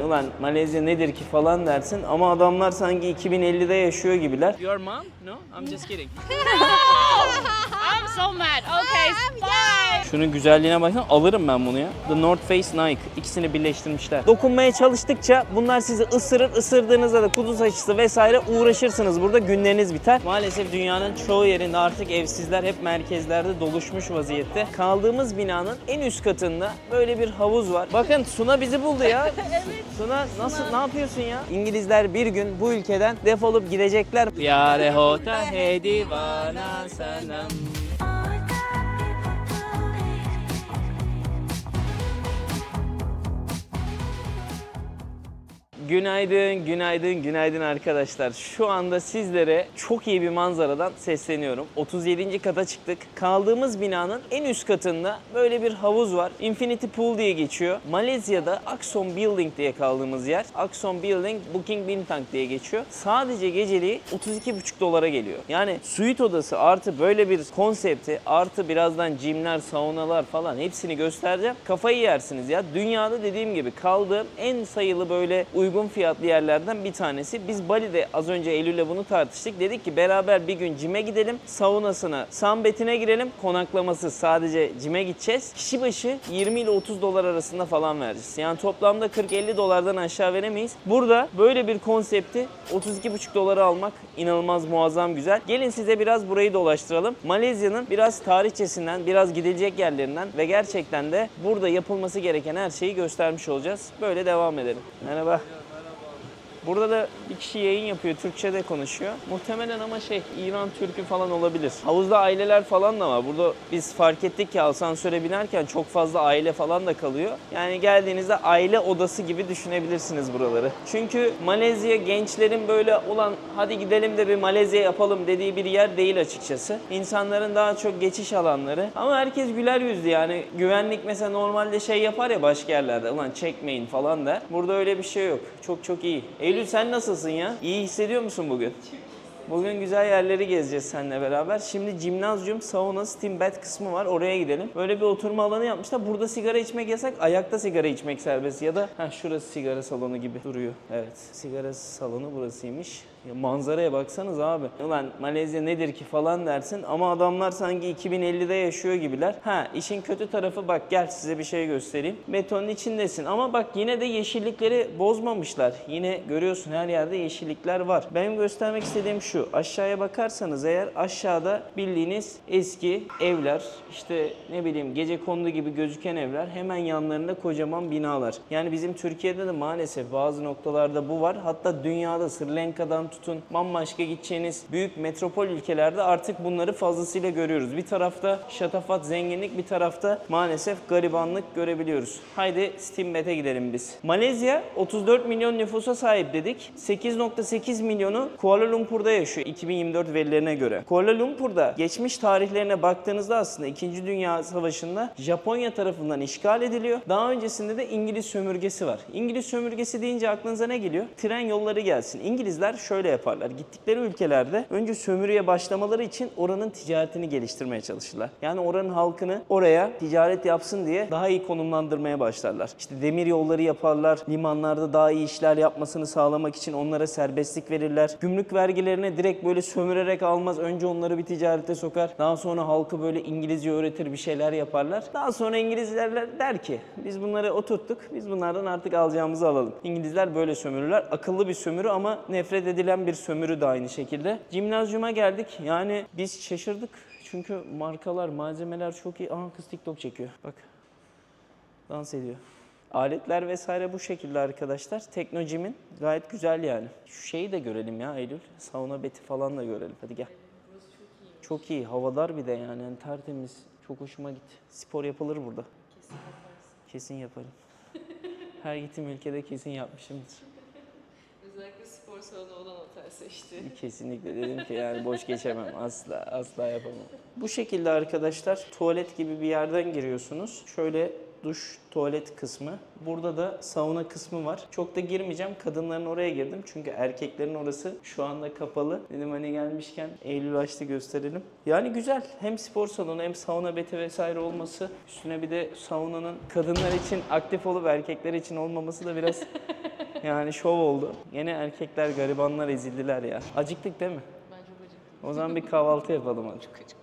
Ulan Malezya nedir ki falan dersin ama adamlar sanki 2050'de yaşıyor gibiler. Your mom? No, I'm just kidding. I'm so mad. Okay, bye. Şunun güzelliğine baksana, alırım ben bunu ya. The North Face, Nike ikisini birleştirmişler. Dokunmaya çalıştıkça bunlar sizi ısırır, ısırdığınızda da kuduz aşısı vesaire uğraşırsınız, burada günleriniz biter. Maalesef dünyanın çoğu yerinde artık evsizler hep merkezlerde doluşmuş vaziyette. Kaldığımız binanın en üst katında böyle bir havuz var. Bakın Suna bizi buldu ya. Suna nasıl, ne yapıyorsun ya? İngilizler bir gün bu ülkeden defolup gidecekler. Yare hota he divana sanam. Günaydın, günaydın, günaydın arkadaşlar. Şu anda sizlere çok iyi bir manzaradan sesleniyorum. 37. kata çıktık. Kaldığımız binanın en üst katında böyle bir havuz var. Infinity Pool diye geçiyor. Malezya'da Axiom Building diye kaldığımız yer. Axiom Building Booking Bintang diye geçiyor. Sadece geceliği 32,5 dolara geliyor. Yani suite odası artı böyle bir konsepti artı birazdan jimler, saunalar falan hepsini göstereceğim. Kafayı yersiniz ya. Dünyada dediğim gibi kaldığım en sayılı böyle uygun fiyatlı yerlerden bir tanesi. Biz Bali'de az önce Eylül'le bunu tartıştık. Dedik ki beraber bir gün cime gidelim. Saunasına, sunbath'ine girelim. Konaklaması sadece cime gideceğiz. Kişi başı 20 ile 30 dolar arasında falan vereceğiz. Yani toplamda 40-50 dolardan aşağı veremeyiz. Burada böyle bir konsepti 32,5 dolara almak inanılmaz muazzam güzel. Gelin size biraz burayı dolaştıralım. Malezya'nın biraz tarihçesinden, biraz gidilecek yerlerinden ve gerçekten de burada yapılması gereken her şeyi göstermiş olacağız. Böyle devam edelim. Merhaba. Burada da bir kişi yayın yapıyor, Türkçe de konuşuyor. Muhtemelen ama İran Türk'ü falan olabilir. Havuzda aileler falan da var. Burada biz fark ettik ki asansöre binerken çok fazla aile falan da kalıyor. Yani geldiğinizde aile odası gibi düşünebilirsiniz buraları. Çünkü Malezya gençlerin böyle ulan hadi gidelim de bir Malezya yapalım dediği bir yer değil açıkçası. İnsanların daha çok geçiş alanları. Ama herkes güler yüzlü yani. Güvenlik mesela normalde yapar ya başka yerlerde. Ulan çekmeyin falan der. Burada öyle bir şey yok. Çok çok iyi. Eylül sen nasılsın ya? İyi hissediyor musun bugün? Bugün güzel yerleri gezeceğiz seninle beraber. Şimdi jimnazyum, sauna, steam bath kısmı var. Oraya gidelim. Böyle bir oturma alanı yapmışlar. Burada sigara içmek yasak. Ayakta sigara içmek serbest. Ya da şurası sigara salonu gibi duruyor. Evet. Sigara salonu burasıymış. Ya manzaraya baksanız abi. Ulan Malezya nedir ki falan dersin ama adamlar sanki 2050'de yaşıyor gibiler. İşin kötü tarafı bak gel size bir şey göstereyim. Betonun içindesin ama bak yine de yeşillikleri bozmamışlar. Yine görüyorsun her yerde yeşillikler var. Benim göstermek istediğim şu. Aşağıya bakarsanız eğer aşağıda bildiğiniz eski evler, işte ne bileyim gecekondu gibi gözüken evler, hemen yanlarında kocaman binalar. Yani bizim Türkiye'de de maalesef bazı noktalarda bu var. Hatta dünyada Sri Lanka'dan tutun bambaşka gideceğiniz büyük metropol ülkelerde artık bunları fazlasıyla görüyoruz. Bir tarafta şatafat, zenginlik, bir tarafta maalesef garibanlık görebiliyoruz. Haydi steam bath'e gidelim biz. Malezya 34 milyon nüfusa sahip dedik. 8,8 milyonu Kuala Lumpur'da yaşıyor 2024 verilerine göre. Kuala Lumpur'da geçmiş tarihlerine baktığınızda aslında 2. Dünya Savaşı'nda Japonya tarafından işgal ediliyor. Daha öncesinde de İngiliz sömürgesi var. İngiliz sömürgesi deyince aklınıza ne geliyor? Tren yolları gelsin. İngilizler şöyle yaparlar. Gittikleri ülkelerde önce sömürüye başlamaları için oranın ticaretini geliştirmeye çalışırlar. Yani oranın halkını oraya ticaret yapsın diye daha iyi konumlandırmaya başlarlar. İşte demir yolları yaparlar. Limanlarda daha iyi işler yapmasını sağlamak için onlara serbestlik verirler. Gümrük vergilerine direkt böyle sömürerek almaz. Önce onları bir ticarete sokar. Daha sonra halkı böyle İngilizce öğretir, bir şeyler yaparlar. Daha sonra İngilizler der ki biz bunları oturttuk. Biz bunlardan artık alacağımızı alalım. İngilizler böyle sömürürler. Akıllı bir sömürü ama nefret edilen bir sömürü de aynı şekilde. Jimnazyuma geldik. Yani biz şaşırdık. Çünkü markalar, malzemeler çok iyi. Kız TikTok çekiyor. Bak. Dans ediyor. Aletler vesaire bu şekilde arkadaşlar. Teknojim'in gayet güzel yani. Şu şeyi de görelim ya Eylül. Sauna beti falan da görelim. Hadi gel. Çok iyi. Havadar bir de yani tertemiz. Çok hoşuma gitti. Spor yapılır burada. Kesin yaparsın. Kesin yaparım. Her gittiğim ülkede kesin yapmışımdır. Özellikle spor salonu olan otel seçti. Kesinlikle dedim ki yani boş geçemem. Asla yapamam. Bu şekilde arkadaşlar tuvalet gibi bir yerden giriyorsunuz. Şöyle duş, tuvalet kısmı. Burada da sauna kısmı var. Çok da girmeyeceğim. Kadınların oraya girdim. Çünkü erkeklerin orası şu anda kapalı. Dedim hani gelmişken Eylül açtı gösterelim. Yani güzel. Hem spor salonu hem sauna beti vesaire olması. Üstüne bir de saunanın kadınlar için aktif olup erkekler için olmaması da biraz Yani şov oldu. Yine erkekler garibanlar ezildiler ya. Acıktık değil mi? Ben çok acıktım. O zaman bir kahvaltı yapalım hadi. Çok acıktım.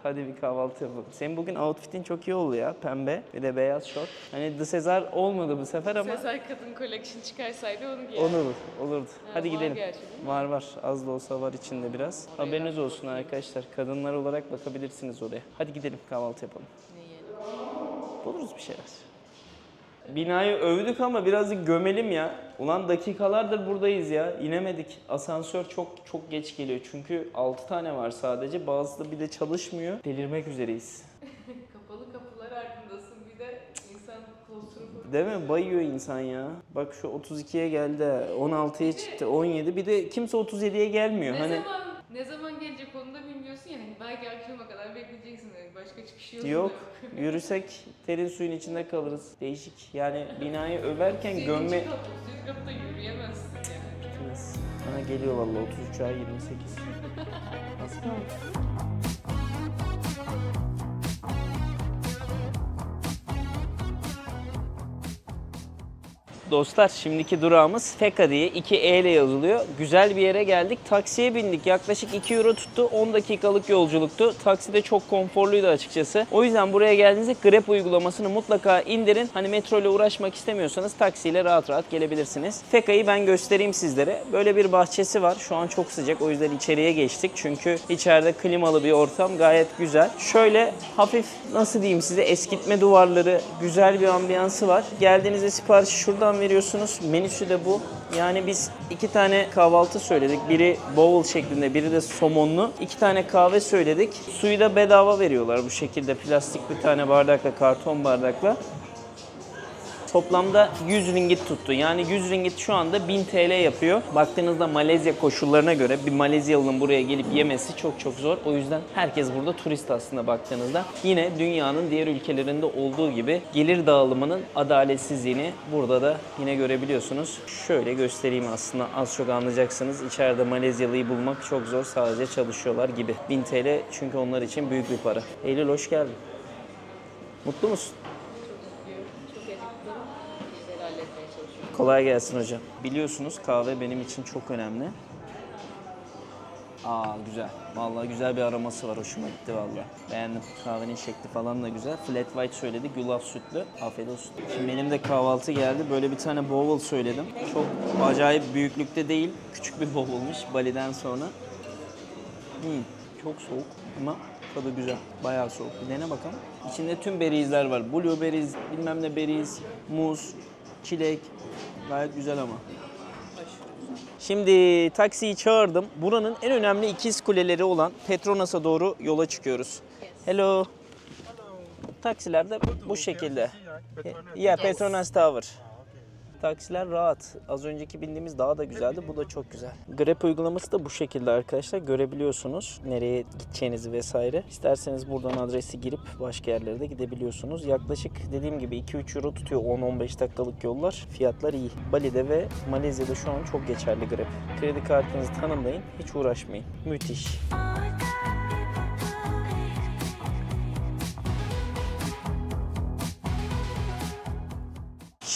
Hadi bir kahvaltı yapalım. Senin bugün outfitin çok iyi oldu ya. Pembe bir de beyaz şort. Hani The Sezar olmadı bu sefer ama Sezar Kadın Collection çıkarsaydı onu giyerdim. olurdu. Hadi var gidelim. gerçi değil mi? Var. Az da olsa var içinde biraz. Oraya Haberiniz ben olsun arkadaşlar. Kadınlar olarak bakabilirsiniz oraya. Hadi gidelim kahvaltı yapalım. Ne yiyelim? Buluruz bir şeyler. Binayı övdük ama birazcık gömelim ya. Ulan dakikalardır buradayız ya. İnemedik. Asansör çok geç geliyor. Çünkü 6 tane var sadece. Bazısı da bir de çalışmıyor. Delirmek üzereyiz. Kapalı kapılar ardındasın. Bir de insan klostrofobik. Değil mi? Bayıyor insan ya. Bak şu 32'ye geldi. 16'ya çıktı. 17. Bir de kimse 37'ye gelmiyor. Ne zaman gelecek onu da bilmiyorsun ya. Hani belki akşama kadar bekleyeceksin. Yani başka çıkış yolu Yok. da Yürüsek terin suyun içinde kalırız. Değişik. Yani binayı överken 8. gömme... kat, 8. katta yürüyemezsin yani. Bitmez. Bana geliyor vallahi 33 ay 28. Nasıl kaldı? Dostlar şimdiki durağımız Feka diye 2E ile yazılıyor. Güzel bir yere geldik. Taksiye bindik. Yaklaşık 2 euro tuttu. 10 dakikalık yolculuktu. Taksi de çok konforluydu açıkçası. O yüzden buraya geldiğinizde Grab uygulamasını mutlaka indirin. Hani metro ile uğraşmak istemiyorsanız taksiyle rahat gelebilirsiniz. Feka'yı ben göstereyim sizlere. Böyle bir bahçesi var. Şu an çok sıcak. O yüzden içeriye geçtik. Çünkü içeride klimalı bir ortam. Gayet güzel. Şöyle hafif nasıl diyeyim size eskitme duvarları, güzel bir ambiyansı var. Geldiğinizde siparişi şuradan veriyorsunuz. Menüsü de bu. Yani biz 2 tane kahvaltı söyledik. Biri bowl şeklinde, biri de somonlu. 2 tane kahve söyledik. Suyu da bedava veriyorlar bu şekilde. Plastik bir tane bardakla, karton bardakla. Toplamda 100 ringgit tuttu. Yani 100 ringgit şu anda 1000 TL yapıyor. Baktığınızda Malezya koşullarına göre bir Malezyalı'nın buraya gelip yemesi çok zor. O yüzden herkes burada turist aslında baktığınızda. Yine dünyanın diğer ülkelerinde olduğu gibi gelir dağılımının adaletsizliğini burada da yine görebiliyorsunuz. Şöyle göstereyim aslında az çok anlayacaksınız. İçeride Malezyalı'yı bulmak çok zor. Sadece çalışıyorlar gibi. 1000 TL çünkü onlar için büyük bir para. Eylül hoş geldin. Mutlu musun? Çok acıktım. İşleri halletmeye çalışıyorum. Kolay gelsin hocam. Biliyorsunuz kahve benim için çok önemli. Güzel. Vallahi güzel bir aroması var. Hoşuma gitti vallahi. Beğendim. Kahvenin şekli falan da güzel. Flat white söyledik. Yulaf sütlü. Afiyet olsun. Şimdi benim de kahvaltı geldi. Böyle bir tane bowl söyledim. Çok acayip büyüklükte değil. Küçük bir bowl'muş Bali'den sonra. Çok soğuk ama tadı güzel. Bayağı soğuk. Bir dene bakalım. İçinde tüm berrizler var. Blueberries, bilmem ne berries, muz, çilek. Gayet güzel ama. Şimdi taksiyi çağırdım. Buranın en önemli ikiz kuleleri olan Petronas'a doğru yola çıkıyoruz. Hello. Taksiler de bu şekilde. Yeah, Petronas Tower. Taksiler rahat. Az önceki bindiğimiz daha da güzeldi. Bu da çok güzel. Grab uygulaması da bu şekilde arkadaşlar. Görebiliyorsunuz nereye gideceğinizi vesaire. İsterseniz buradan adresi girip başka yerlere de gidebiliyorsunuz. Yaklaşık dediğim gibi 2-3 euro tutuyor 10-15 dakikalık yollar. Fiyatlar iyi. Bali'de ve Malezya'da şu an çok geçerli Grab. Kredi kartınızı tanımlayın. Hiç uğraşmayın. Müthiş.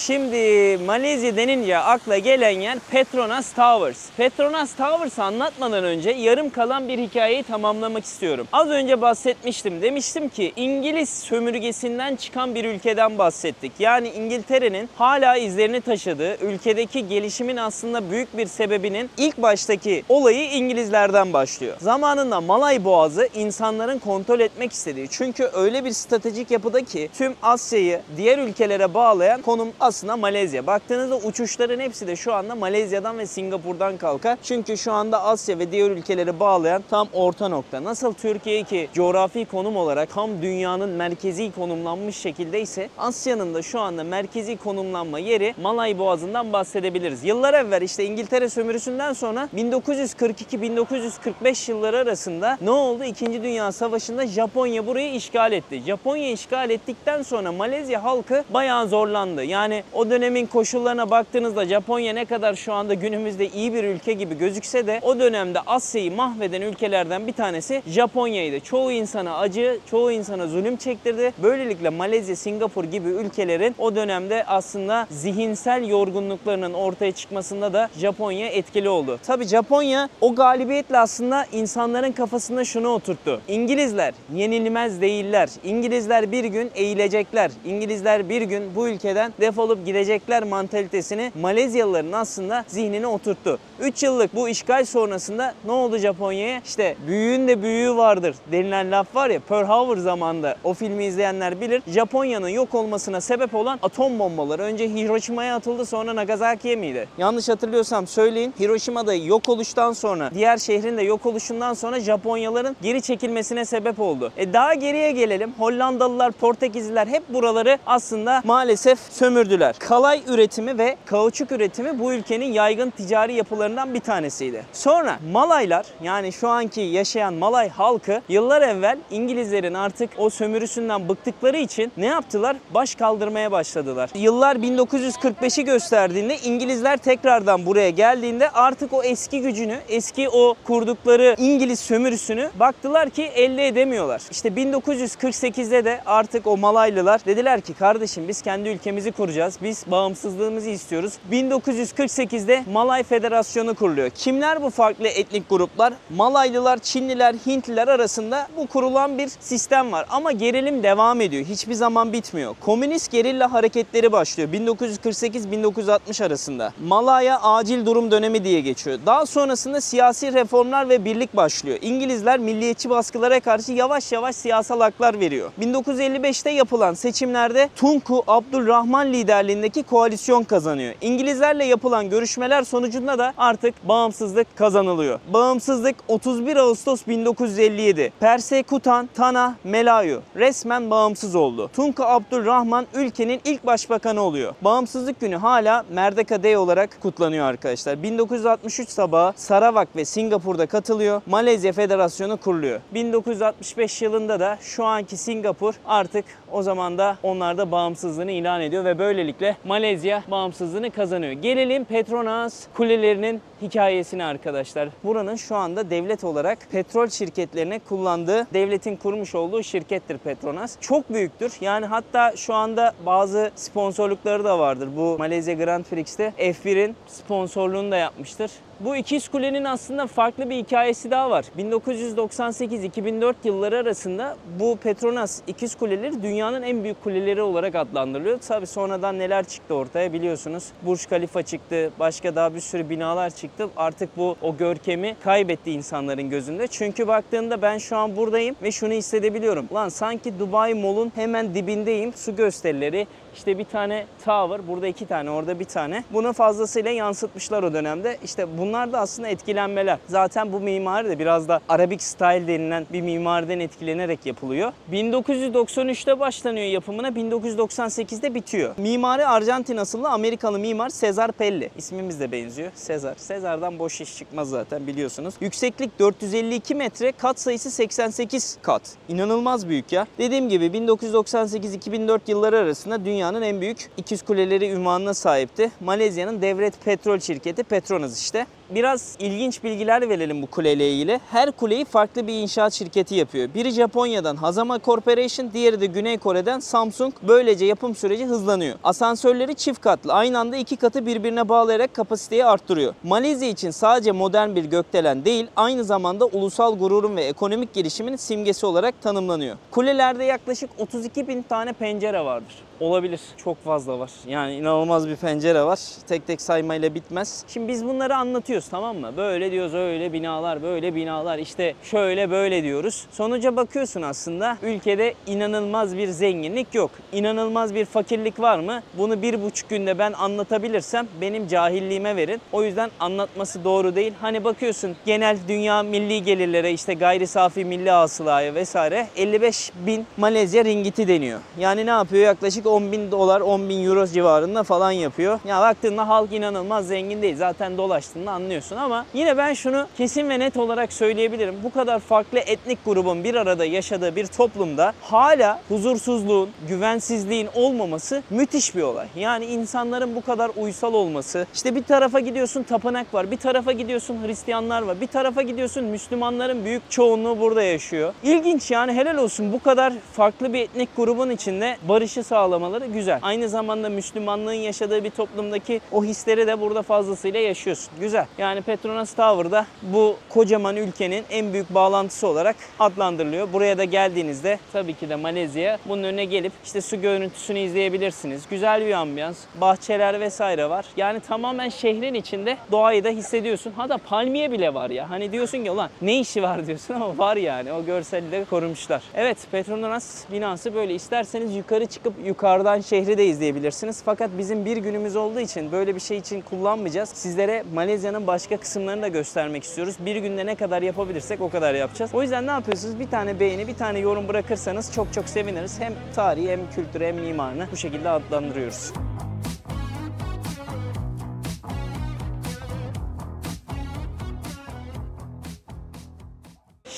Şimdi Malezya denince akla gelen yer Petronas Towers. Petronas Towers anlatmadan önce yarım kalan bir hikayeyi tamamlamak istiyorum. Az önce bahsetmiştim. Demiştim ki İngiliz sömürgesinden çıkan bir ülkeden bahsettik. Yani İngiltere'nin hala izlerini taşıdığı, ülkedeki gelişimin aslında büyük bir sebebinin ilk baştaki olayı İngilizlerden başlıyor. Zamanında Malay Boğazı insanların kontrol etmek istediği. Çünkü öyle bir stratejik yapıda ki tüm Asya'yı diğer ülkelere bağlayan konum aslında Malezya. Baktığınızda uçuşların hepsi de şu anda Malezya'dan ve Singapur'dan kalkar. Çünkü şu anda Asya ve diğer ülkeleri bağlayan tam orta nokta. Nasıl Türkiye ki coğrafi konum olarak tam dünyanın merkezi konumlanmış şekilde ise Asya'nın da şu anda merkezi konumlanma yeri Malay Boğazı'ndan bahsedebiliriz. Yıllar evvel işte İngiltere sömürüsünden sonra 1942-1945 yılları arasında ne oldu? İkinci Dünya Savaşı'nda Japonya burayı işgal etti. Japonya işgal ettikten sonra Malezya halkı bayağı zorlandı. Yani O dönemin koşullarına baktığınızda Japonya ne kadar şu anda günümüzde iyi bir ülke gibi gözükse de o dönemde Asya'yı mahveden ülkelerden bir tanesi Japonya'ydı. Çoğu insana acı, çoğu insana zulüm çektirdi. Böylelikle Malezya, Singapur gibi ülkelerin o dönemde aslında zihinsel yorgunluklarının ortaya çıkmasında da Japonya etkili oldu. Tabii Japonya o galibiyetle aslında insanların kafasında şunu oturttu. İngilizler yenilmez değiller. İngilizler bir gün eğilecekler. İngilizler bir gün bu ülkeden defolup gidecekler mantalitesini Malezyalıların aslında zihnine oturttu. 3 yıllık bu işgal sonrasında ne oldu Japonya'ya? İşte büyüğün de büyüğü vardır denilen laf var ya, Pearl Harbor zamanında, o filmi izleyenler bilir. Japonya'nın yok olmasına sebep olan atom bombaları. Önce Hiroşima'ya atıldı, sonra Nagasaki'ye miydi? Yanlış hatırlıyorsam söyleyin. Hiroşima'da yok oluştan sonra, diğer şehrin de yok oluşundan sonra Japonyaların geri çekilmesine sebep oldu. Daha geriye gelelim. Hollandalılar, Portekizliler hep buraları aslında maalesef sömürdüler. Kalay üretimi ve kauçuk üretimi bu ülkenin yaygın ticari yapılarından bir tanesiydi. Sonra Malaylar, yani şu anki yaşayan Malay halkı yıllar evvel İngilizlerin artık o sömürüsünden bıktıkları için ne yaptılar? Baş kaldırmaya başladılar. Yıllar 1945'i gösterdiğinde, İngilizler tekrardan buraya geldiğinde artık o eski gücünü, eski o kurdukları İngiliz sömürüsünü baktılar ki elde edemiyorlar. İşte 1948'de de artık o Malaylılar dediler ki kardeşim biz kendi ülkemizi kuracağız. Biz bağımsızlığımızı istiyoruz. 1948'de Malay Federasyonu kuruluyor. Kimler bu farklı etnik gruplar? Malaylılar, Çinliler, Hintliler arasında bu kurulan bir sistem var. Ama gerilim devam ediyor. Hiçbir zaman bitmiyor. Komünist gerilla hareketleri başlıyor 1948-1960 arasında. Malaya acil durum dönemi diye geçiyor. Daha sonrasında siyasi reformlar ve birlik başlıyor. İngilizler milliyetçi baskılara karşı yavaş yavaş siyasal haklar veriyor. 1955'te yapılan seçimlerde Tunku Abdulrahman liderliğindeki koalisyon kazanıyor. İngilizlerle yapılan görüşmeler sonucunda da artık bağımsızlık kazanılıyor. Bağımsızlık 31 Ağustos 1957. Persekutan Tanah Melayu resmen bağımsız oldu. Tunku Abdulrahman ülkenin ilk başbakanı oluyor. Bağımsızlık günü hala Merdeka Day olarak kutlanıyor arkadaşlar. 1963 sabahı Sarawak ve Singapur'da katılıyor. Malezya Federasyonu kuruluyor. 1965 yılında da şu anki Singapur artık o zaman da onlar da bağımsızlığını ilan ediyor ve böylelikle Malezya bağımsızlığını kazanıyor. Gelelim Petronas kulelerinin hikayesine arkadaşlar. Buranın şu anda devlet olarak petrol şirketlerine kullandığı, devletin kurmuş olduğu şirkettir Petronas. Çok büyüktür. Yani hatta şu anda bazı sponsorlukları da vardır. Bu Malezya Grand Prix'te F1'in sponsorluğunu da yapmıştır. Bu ikiz kulenin aslında farklı bir hikayesi daha var. 1998-2004 yılları arasında bu Petronas ikiz kuleleri dünyanın en büyük kuleleri olarak adlandırılıyor. Tabii sonradan neler çıktı ortaya biliyorsunuz. Burj Khalifa çıktı, başka daha bir sürü binalar çıktı. Artık bu o görkemi kaybetti insanların gözünde. Çünkü baktığında ben şu an buradayım ve şunu hissedebiliyorum. Lan sanki Dubai Mall'un hemen dibindeyim. Su gösterileri, İşte bir tane tower, burada 2 tane, orada bir tane. Bunu fazlasıyla yansıtmışlar o dönemde. İşte bunlar da aslında etkilenmeler. Zaten bu mimari de biraz da Arabic style denilen bir mimariden etkilenerek yapılıyor. 1993'te başlanıyor yapımına, 1998'de bitiyor. Mimari Arjantin asıllı Amerikalı mimar Cesar Pelli. İsmimiz de benziyor. Cesar. Cesar'dan boş iş çıkmaz zaten biliyorsunuz. Yükseklik 452 metre, kat sayısı 88 kat. İnanılmaz büyük ya. Dediğim gibi 1998-2004 yılları arasında dünyanın en büyük ikiz kuleleri unvanına sahipti. Malezya'nın devlet petrol şirketi Petronas işte. Biraz ilginç bilgiler verelim bu kuleyle ilgili. Her kuleyi farklı bir inşaat şirketi yapıyor. Biri Japonya'dan Hazama Corporation, diğeri de Güney Kore'den Samsung. Böylece yapım süreci hızlanıyor. Asansörleri çift katlı. Aynı anda 2 katı birbirine bağlayarak kapasiteyi arttırıyor. Malezya için sadece modern bir gökdelen değil, aynı zamanda ulusal gururun ve ekonomik gelişimin simgesi olarak tanımlanıyor. Kulelerde yaklaşık 32.000 tane pencere vardır. Olabilir. Çok fazla var. Yani inanılmaz bir pencere var. Tek tek saymayla bitmez. Şimdi biz bunları anlatıyoruz, tamam mı? Böyle diyoruz, öyle binalar, böyle binalar, işte şöyle böyle diyoruz. Sonuca bakıyorsun aslında ülkede inanılmaz bir zenginlik yok. İnanılmaz bir fakirlik var mı? Bunu 1,5 günde ben anlatabilirsem benim cahilliğime verin. O yüzden anlatması doğru değil. Hani bakıyorsun genel dünya milli gelirlere, işte gayri safi milli hasılaya vesaire 55.000 Malezya ringgiti deniyor. Yani ne yapıyor? Yaklaşık 10.000 10.000 dolar, 10.000 euro civarında falan yapıyor. Ya baktığında halk inanılmaz zengin değil. Zaten dolaştığında anlıyorsun ama yine ben şunu kesin ve net olarak söyleyebilirim. Bu kadar farklı etnik grubun bir arada yaşadığı bir toplumda hala huzursuzluğun, güvensizliğin olmaması müthiş bir olay. Yani insanların bu kadar uysal olması. İşte bir tarafa gidiyorsun tapınak var, bir tarafa gidiyorsun Hristiyanlar var, bir tarafa gidiyorsun Müslümanların büyük çoğunluğu burada yaşıyor. İlginç yani, helal olsun, bu kadar farklı bir etnik grubun içinde barışı sağlamaları güzel. Aynı zamanda Müslümanlığın yaşadığı bir toplumdaki o hisleri de burada fazlasıyla yaşıyorsun. Güzel. Yani Petronas Tower'da bu kocaman ülkenin en büyük bağlantısı olarak adlandırılıyor. Buraya da geldiğinizde tabii ki de Malezya, bunun önüne gelip işte su görüntüsünü izleyebilirsiniz. Güzel bir ambiyans, bahçeler vesaire var. Yani tamamen şehrin içinde doğayı da hissediyorsun. Hatta palmiye bile var ya. Hani diyorsun ki ulan ne işi var diyorsun ama var yani. O görseli de korumuşlar. Evet, Petronas binası böyle. İsterseniz yukarı çıkıp yukarıdan şehri de izleyebilirsiniz. Fakat bizim bir günümüz olduğu için böyle bir şey için kullanmayacağız. Sizlere Malezya'nın başka kısımlarını da göstermek istiyoruz. Bir günde ne kadar yapabilirsek o kadar yapacağız. O yüzden ne yapıyorsunuz? Bir tane beğeni, bir tane yorum bırakırsanız çok çok seviniriz. Hem tarihi hem kültürü hem mimarını bu şekilde adlandırıyoruz.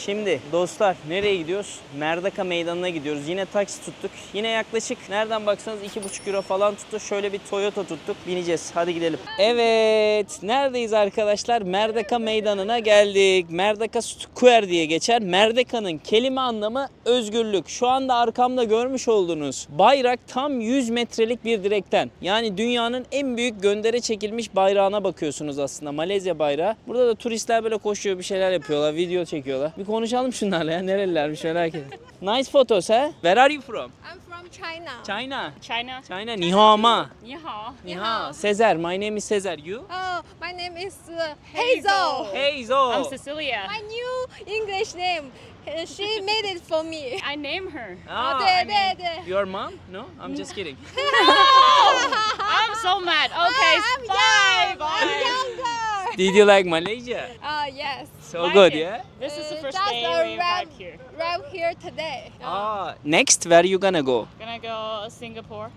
Şimdi dostlar nereye gidiyoruz? Merdeka Meydanı'na gidiyoruz. Yine taksi tuttuk. Yine yaklaşık nereden baksanız 2,5 euro falan tuttu. Şöyle bir Toyota tuttuk. Bineceğiz. Hadi gidelim. Evet. Neredeyiz arkadaşlar? Merdeka Meydanı'na geldik. Merdeka Square diye geçer. Merdeka'nın kelime anlamı özgürlük. Şu anda arkamda görmüş olduğunuz bayrak tam 100 metrelik bir direkten. Yani dünyanın en büyük göndere çekilmiş bayrağına bakıyorsunuz aslında. Malezya bayrağı. Burada da turistler böyle koşuyor, bir şeyler yapıyorlar, video çekiyorlar. Bir konuşalım şunlarla ya. Nerelilermiş merak ettim. Nice photos ha? Where are you from? I'm from China. China. China. China. Ni hao ma. 你好。 Ni hao. Cesar. My name is Cesar. You? Oh, my name is Hazel. Hey Zo. I'm Cecilia. My new English name. She made it for me. I name her. Ah, 네, 네, 네. Your mom? No? I'm just kidding. I'm so mad. Okay, I'm bye. young. Bye. I'm younger. Did you like Malaysia? Yes. So Like good, it. yeah? This is the first Just day we arrived here. arrived here today. Ah, next, where you gonna go? Gonna go Singapore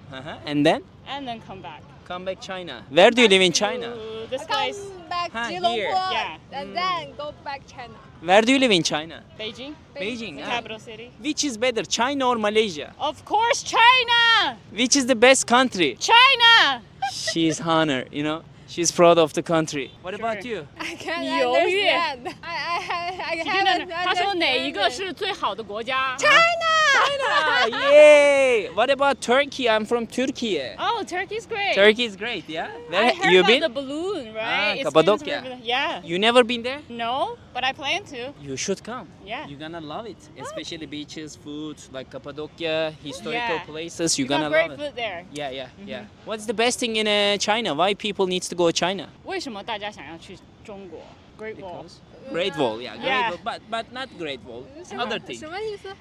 And then? and then come back. Come back China. Where do you live in China? To this I place, come back Huh, Geelong here. Port Yeah. and then go back China. Where do you live in China? Beijing, Beijing. the ah. capital city. Which is better, China or Malaysia? Of course, China. Which is the best country? China. She is honor, you know. She's proud of the country. What Sure. about you? I can't 犹豫。 understand. I haven't 他说哪一个 understood. 是最好的国家 Ah, yay! What about Turkey? I'm from Turkey. Oh, Turkey's great. Turkey is great, yeah? I Where heard you about been? the balloon, right? Ah, It Cappadocia. spins over the- Yeah. You never been there? No, but I plan to. You should come. Yeah. You're gonna love it. Especially beaches, food, like Cappadocia, historical Yeah. places. You're We got gonna great love it. food there. Yeah, yeah, yeah. What's the best thing in China? Why people needs to go China? 为什么大家想要去中国 Great Wall? Great Wall, yeah, Great Yeah. Wall, but not Great Wall. Other thing. 什么意思？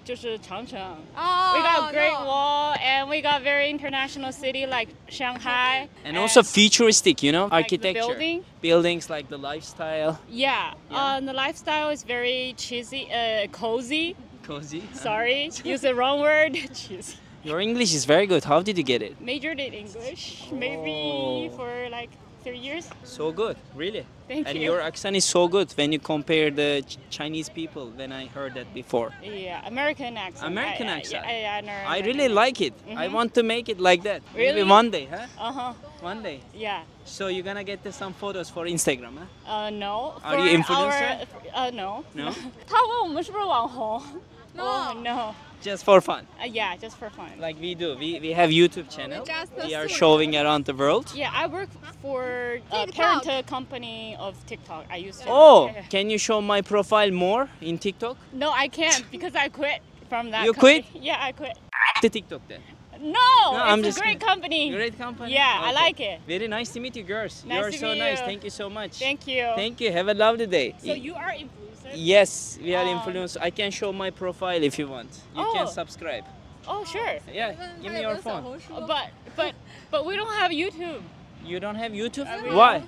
就是长城。哦 We got Great no. Wall and we got very international city like Shanghai. And also futuristic, you know, like the architecture. building. Buildings like the lifestyle. Yeah. Yeah. The lifestyle is very cheesy, cozy. Cozy. Sorry, use the wrong word. Cheesy. Your English is very good. How did you get it? Majored in English, Oh. maybe for like 3 years. So good, really. Thank And you. your accent is so good when you compare the Chinese people. When I heard that before, Yeah, American accent. American accent. I I really like it. I want to make it like that. Maybe Really? one day, huh? Uh huh. One day. Yeah. So you're gonna get some photos for Instagram, huh? No. Are you For influencer? No. No? 他问我们是不是网红 No. Oh, no. Just for fun, Yeah, just for fun. like we do. We have YouTube channel. just We are assume. showing around the world. Yeah, I work for a TikTok. parent company of TikTok. I used to. Oh, Yeah. can you show my profile more in TikTok? No, I can't because I quit from that. You company. quit? Yeah, I quit. The TikTok then. No, I'm it's just a great kidding. company. Great company. Yeah, I Okay. like it. Very nice to meet you, girls. Nice You're to so meet nice. you. Thank you so much. Thank you. Thank you. Have a lovely day. So you are influencer? Yes, we are Um, influencers. I can show my profile if you want. You can Oh. subscribe. Oh, sure. Yeah, give me your phone. But we don't have YouTube. You don't have YouTube? Why?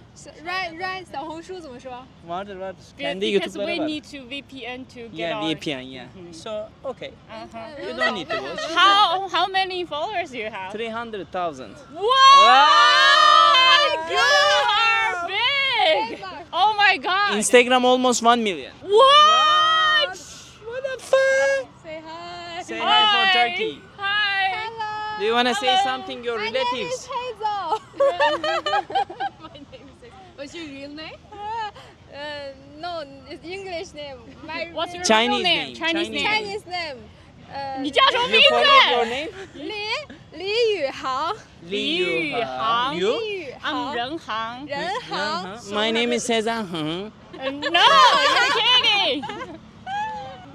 Right 小红书怎么说？ Vardır vardır. Kendi Because YouTube'ları we var. need to VPN to get Yeah, on. VPN, yeah. So, okay. Uh-huh. You don't need to watch. How many followers do you have? 300,000. What? You are big! Oh my god! Instagram almost 1 million. What? What the fuck? Say hi. Say hi for Hi. Turkey. Hi. Do you want to say Hello. something your My name is relatives? Hazel. My name is What's your real name? No, it's English name. My What's your Chinese real name? name, Chinese Chinese name. Chinese name? 你叫什么 You 名 forget your 字？ name? 李宇航。 Li Yuhang. You? 李宇 I'm 航。任航。人航。 My name is Sezan. No, you're kidding.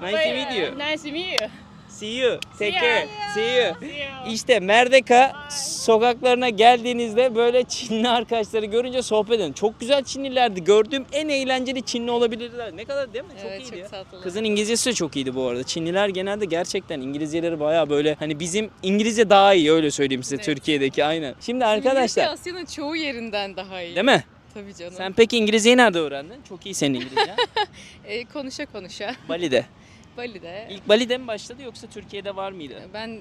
Nice to meet you. Nice to meet you. See you. Take See ya. care. See you. See you. İşte Merdeka sokaklarına geldiğinizde böyle Çinli arkadaşları görünce sohbet edin. Çok güzel Çinlilerdi. Gördüğüm en eğlenceli Çinli olabilirler. Ne kadar değil mi? Çok Evet, iyiydi çok ya. tatlılar. Kızın İngilizcesi de çok iyiydi bu arada. Çinliler genelde gerçekten İngilizceleri baya böyle hani bizim İngilizce daha iyi öyle söyleyeyim size Evet. Türkiye'deki aynen. Şimdi İngilizce arkadaşlar Asya'nın çoğu yerinden daha iyi. değil mi? Tabii canım. Sen peki İngilizceyi nerede öğrendin? Çok iyi senin İngilizce. Konuşa konuşa. Bali'de. Bali'de. İlk Bali'de mi başladı yoksa Türkiye'de var mıydı? Ben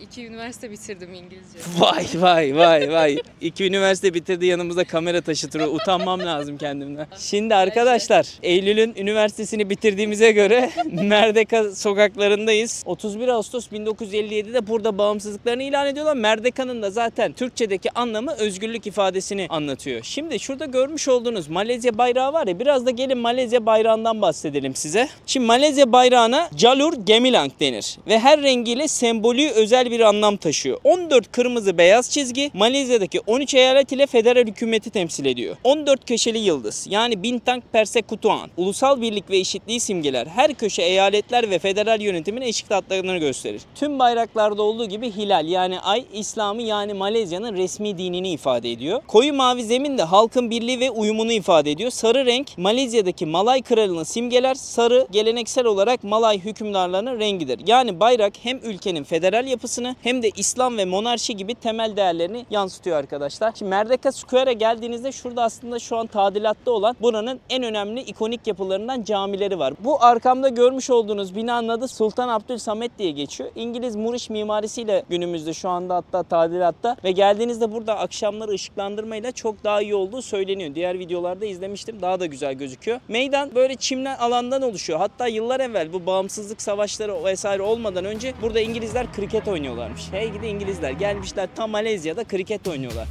2 üniversite bitirdim İngilizce. Vay vay vay vay. 2 üniversite bitirdi yanımızda kamera taşıtır. Utanmam lazım kendimden. Şimdi arkadaşlar Eylül'ün üniversitesini bitirdiğimize göre Merdeka sokaklarındayız. 31 Ağustos 1957'de burada bağımsızlıklarını ilan ediyorlar. Merdeka'nın da zaten Türkçedeki anlamı özgürlük ifadesini anlatıyor. Şimdi şurada görmüş olduğunuz Malezya bayrağı var ya, biraz da gelin Malezya bayrağından bahsedelim size. Şimdi Malezya bayrağına Jalur Gemilang denir ve her rengiyle sembolü özel bir anlam taşıyor. 14 kırmızı beyaz çizgi Malezya'daki 13 eyalet ile federal hükümeti temsil ediyor. 14 köşeli yıldız yani Bintang Persekutuan ulusal birlik ve eşitliği simgeler. Her köşe eyaletler ve federal yönetimin eşit hatlarını gösterir. Tüm bayraklarda olduğu gibi hilal yani ay İslam'ı yani Malezya'nın resmi dinini ifade ediyor. Koyu mavi zemin de halkın birliği ve uyumunu ifade ediyor. Sarı renk Malezya'daki Malay kralını simgeler. Sarı geleneksel olarak Malay hükümdarlarının rengidir. Yani bayrak hem ülkenin federal yapısını hem de İslam ve monarşi gibi temel değerlerini yansıtıyor arkadaşlar. Şimdi Merdeka Square'a geldiğinizde şurada aslında şu an tadilatta olan buranın en önemli ikonik yapılarından camileri var. Bu arkamda görmüş olduğunuz binanın adı Sultan Abdülsamet diye geçiyor. İngiliz Muriş mimarisiyle günümüzde şu anda hatta tadilatta ve geldiğinizde burada akşamları ışıklandırmayla çok daha iyi olduğu söyleniyor. Diğer videolarda izlemiştim. Daha da güzel gözüküyor. Meydan böyle çimlen alandan oluşuyor. Hatta yıllar evvel bu bağımsızlık savaşları vesaire olmadan önce burada İngilizler kriket oynuyorlarmış. Hey gidi İngilizler gelmişler tam Malezya'da kriket oynuyorlar.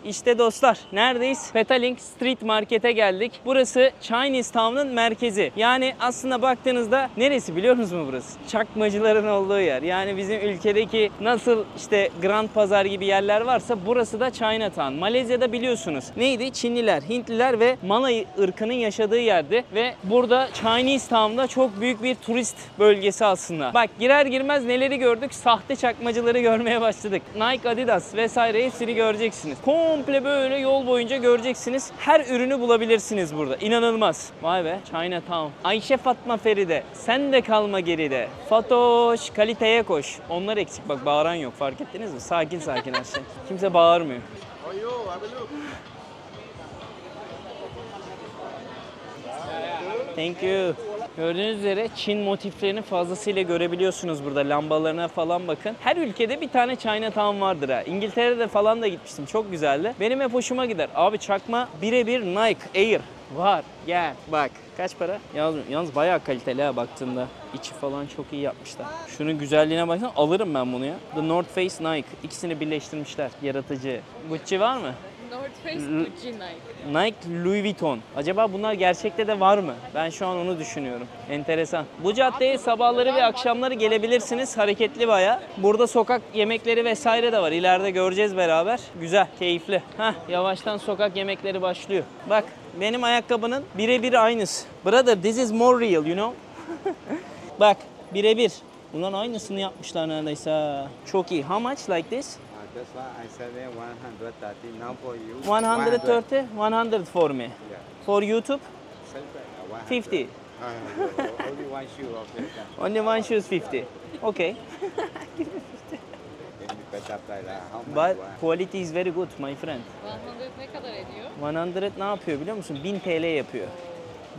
İşte dostlar neredeyiz? Petaling Street Market'e geldik. Burası Chinatown'un merkezi. Yani aslında baktığınızda neresi biliyor musunuz burası? Çakmacıların olduğu yer. Yani bizim ülkedeki nasıl işte Grand Pazar gibi yerler varsa burası da Chinatown. Malezya'da biliyorsunuz neydi? Çinliler, Hintliler ve Malay ırkının yaşadığı yerdi. Ve burada Chinatown'da çok büyük bir turist bölgesi aslında. Bak girer girmez neleri gördük? Sahte çakmacıları görmeye başladık. Nike, Adidas vesaire hepsini göreceksiniz. Komple böyle yol boyunca göreceksiniz. Her ürünü bulabilirsiniz burada. İnanılmaz. Vay be Chinatown. Ayşe Fatma Feride. Sen de kalma geride. Fatoş kaliteye koş. Onlar eksik bak bağıran yok fark ettiniz mi? Sakin sakin her şey. Kimse bağırmıyor. Thank you. Gördüğünüz üzere Çin motiflerini fazlasıyla görebiliyorsunuz burada. Lambalarına falan bakın. Her ülkede bir tane Chinatown vardır ha. İngiltere'de falan da gitmiştim. Çok güzeldi. Benim hep hoşuma gider. Abi çakma birebir Nike Air var. Gel bak. Kaç para? Yalnız bayağı kaliteli ha baktığında. İçi falan çok iyi yapmışlar. Şunun güzelliğine baksana alırım ben bunu ya. The North Face Nike. İkisini birleştirmişler. Yaratıcı. Gucci var mı? North Face, Gucci, Nike. Nike, Louis Vuitton. Acaba bunlar gerçekte de var mı? Ben şu an onu düşünüyorum. Enteresan. Bu caddeye sabahları ve akşamları gelebilirsiniz. Hareketli bayağı. Burada sokak yemekleri vesaire de var. İleride göreceğiz beraber. Güzel, keyifli. Yavaştan sokak yemekleri başlıyor. Bak benim ayakkabının birebir aynısı. Brother, this is more real, you know? Bak birebir. Bunların aynısını yapmışlar neredeyse. Ha. Çok iyi. How much like this? That's why I said 130 now for you. 130, 100 for me. Yeah. For YouTube, 50. Only one shoe, okay. Only one shoes 50. Okay. Then you put up like that. How much But you want? quality is very good my friend. 100 ne kadar ediyor? 100 ne yapıyor biliyor musun? 1000 TL yapıyor.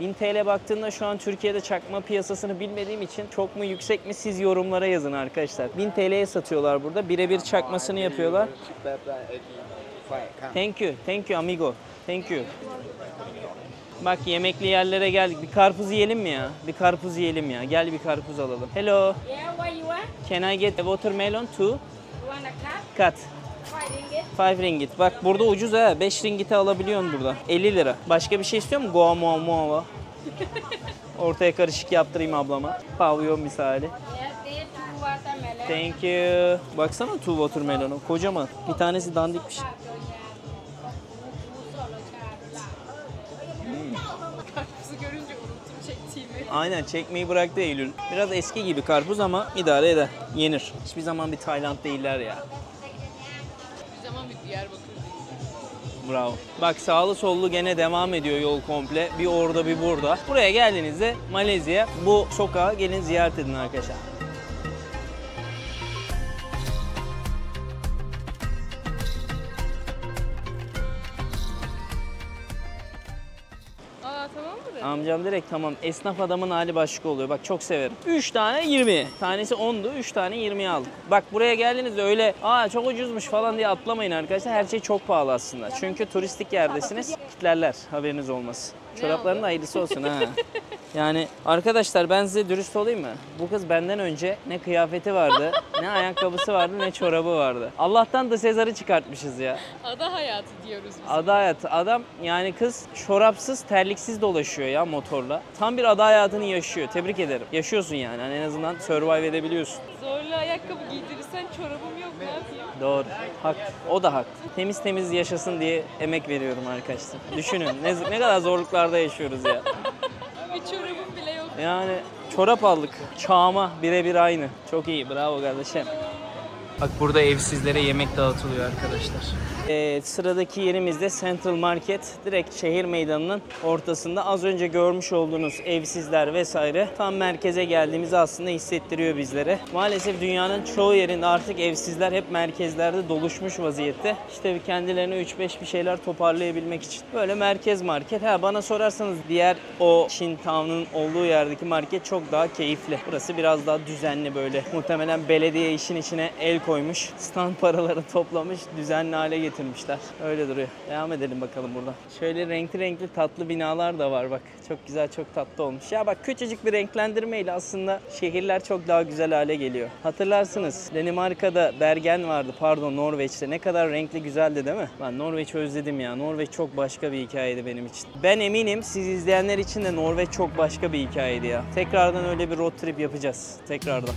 1000 TL baktığında şu an Türkiye'de çakma piyasasını bilmediğim için çok mu yüksek mi siz yorumlara yazın arkadaşlar. 1000 TL'ye satıyorlar burada. Birebir çakmasını yapıyorlar. Cheaper than 85. Come. Thank you amigo. Thank you. Bak yemekli yerlere geldik. Bir karpuz yiyelim mi ya? Bir karpuz yiyelim ya. Gel bir karpuz alalım. Hello. Yeah, what you want? Can I get a watermelon too? You want a cut? Cut. 5 ringgit. 5 ringgit. Bak burada ucuz ha. 5 ringgite alabiliyorsun burada. 50 lira. Başka bir şey istiyor mu? Goa mua mua. Ortaya karışık yaptırayım ablama. Pavyon misali. Yeah, this two watermelon. Thank you. Baksana two watermelon'u. Kocaman. Bir tanesi dandikmiş. Karpuzu görünce unuttum çektiğimi. Aynen çekmeyi bıraktı Eylül. Biraz eski gibi karpuz ama idare eder. Yenir. Hiçbir zaman bir Tayland değiller ya. Bir zaman bir Diyarbakır değil. Bravo. Bak sağlı sollu gene devam ediyor yol komple. Bir orada bir burada. Buraya geldiğinizde Malezya bu sokağı gelin ziyaret edin arkadaşlar. Aa tamam mı dedi? Amcam direkt tamam. Esnaf adamın hali başka oluyor. Bak çok severim. 3 tane 20. Tanesi 10'du. 3 tane 20'ye aldık. Bak buraya geldiğinizde öyle çok ucuzmuş falan diye atlamayın arkadaşlar. Her şey çok pahalı aslında. Çünkü turistik yerdesiniz. Kitlerler. Haberiniz olmasın. Çorapların da hayırlısı olsun ha. Yani arkadaşlar ben size dürüst olayım mı? Bu kız benden önce ne kıyafeti vardı, ne ayakkabısı vardı, ne çorabı vardı. Allah'tan da Sezar'ı çıkartmışız ya. Ada hayatı diyoruz biz. Ada hayatı. Adam yani kız çorapsız, terliksiz dolaşıyor ya motorla. Tam bir ada hayatını yaşıyor. Tebrik ederim. Yaşıyorsun yani. Hani en azından survive edebiliyorsun. Zorla ayakkabı giydirirsen çorabım yok ne yapayım? Doğru. Hak. O da hak. Temiz temiz yaşasın diye emek veriyorum arkadaşlar. Düşünün ne kadar zorluklarda yaşıyoruz ya. Bir çorabım bile yok. Yani çorap aldık. Çağıma birebir aynı. Çok iyi. Bravo kardeşim. Bak burada evsizlere yemek dağıtılıyor arkadaşlar. Sıradaki yerimiz de Central Market. Direkt şehir meydanının ortasında. Az önce görmüş olduğunuz evsizler vesaire tam merkeze geldiğimizi aslında hissettiriyor bizlere. Maalesef dünyanın çoğu yerinde artık evsizler hep merkezlerde doluşmuş vaziyette. İşte kendilerine 3-5 bir şeyler toparlayabilmek için. Böyle merkez market. Bana sorarsanız diğer o Çin Town'un olduğu yerdeki market çok daha keyifli. Burası biraz daha düzenli böyle. Muhtemelen belediye işin içine el koymuş. Stand paraları toplamış. Düzenli hale getirmişler. Öyle duruyor. Devam edelim bakalım buradan. Şöyle renkli renkli tatlı binalar da var bak. Çok güzel, çok tatlı olmuş. Ya bak küçücük bir renklendirmeyle aslında şehirler çok daha güzel hale geliyor. Hatırlarsınız Danimarka'da Bergen vardı. Pardon Norveç'te. Ne kadar renkli güzeldi değil mi? Ben Norveç'i özledim ya. Norveç çok başka bir hikayeydi benim için. Ben eminim siz izleyenler için de Norveç çok başka bir hikayeydi ya. Tekrardan öyle bir road trip yapacağız. Tekrardan.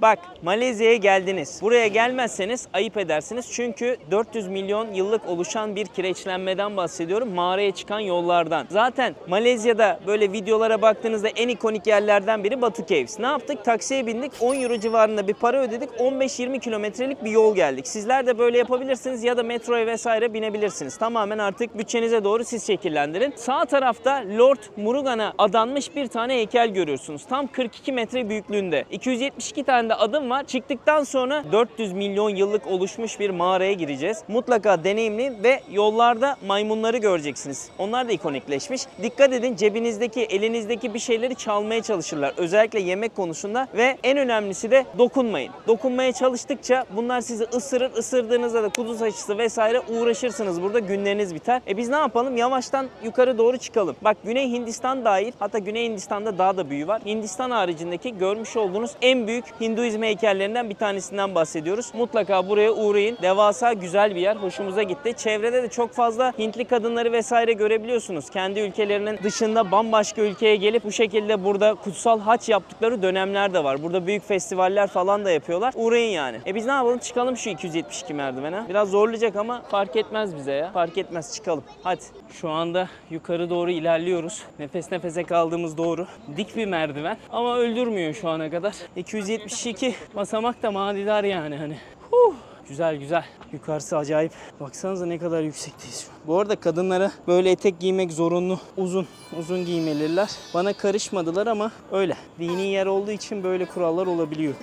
Bak Malezya'ya geldiniz. Buraya gelmezseniz ayıp edersiniz. Çünkü 400 milyon yıllık oluşan bir kireçlenmeden bahsediyorum. Mağaraya çıkan yollardan. Zaten Malezya'da böyle videolara baktığınızda en ikonik yerlerden biri Batu Caves. Ne yaptık? Taksiye bindik. 10 euro civarında bir para ödedik. 15-20 kilometrelik bir yol geldik. Sizler de böyle yapabilirsiniz ya da metroya vesaire binebilirsiniz. Tamamen artık bütçenize doğru siz şekillendirin. Sağ tarafta Lord Murugan'a adanmış bir tane heykel görüyorsunuz. Tam 42 metre büyüklüğünde. 272 tane adım var. Çıktıktan sonra 400 milyon yıllık oluşmuş bir mağaraya gireceğiz. Mutlaka deneyimleyin ve yollarda maymunları göreceksiniz. Onlar da ikonikleşmiş. Dikkat edin cebinizdeki, elinizdeki bir şeyleri çalmaya çalışırlar. Özellikle yemek konusunda ve en önemlisi de dokunmayın. Dokunmaya çalıştıkça bunlar sizi ısırır. Isırdığınızda da kuduz aşısı vesaire uğraşırsınız. Burada günleriniz biter. Biz ne yapalım? Yavaştan yukarı doğru çıkalım. Bak Güney Hindistan dahil, hatta Güney Hindistan'da daha da büyüğü var. Hindistan haricindeki görmüş olduğunuz en büyük Hinduizm heykellerinden bir tanesinden bahsediyoruz. Mutlaka buraya uğrayın. Devasa güzel bir yer. Hoşumuza gitti. Çevrede de çok fazla Hintli kadınları vesaire görebiliyorsunuz. Kendi ülkelerinin dışında bambaşka ülkeye gelip bu şekilde burada kutsal haç yaptıkları dönemler de var. Burada büyük festivaller falan da yapıyorlar. Uğrayın yani. Biz ne yapalım? Çıkalım şu 272 merdivene. Biraz zorlayacak ama fark etmez bize ya. Fark etmez. Çıkalım. Hadi. Şu anda yukarı doğru ilerliyoruz. Nefes nefese kaldığımız doğru. Dik bir merdiven ama öldürmüyor şu ana kadar. 272 basamak da manidar yani hani. Güzel güzel. Yukarısı acayip. Baksanıza ne kadar yüksekteyiz şu an. Bu arada kadınlara böyle etek giymek zorunlu. Uzun giymeliler. Bana karışmadılar ama öyle. Dini yer olduğu için böyle kurallar olabiliyor.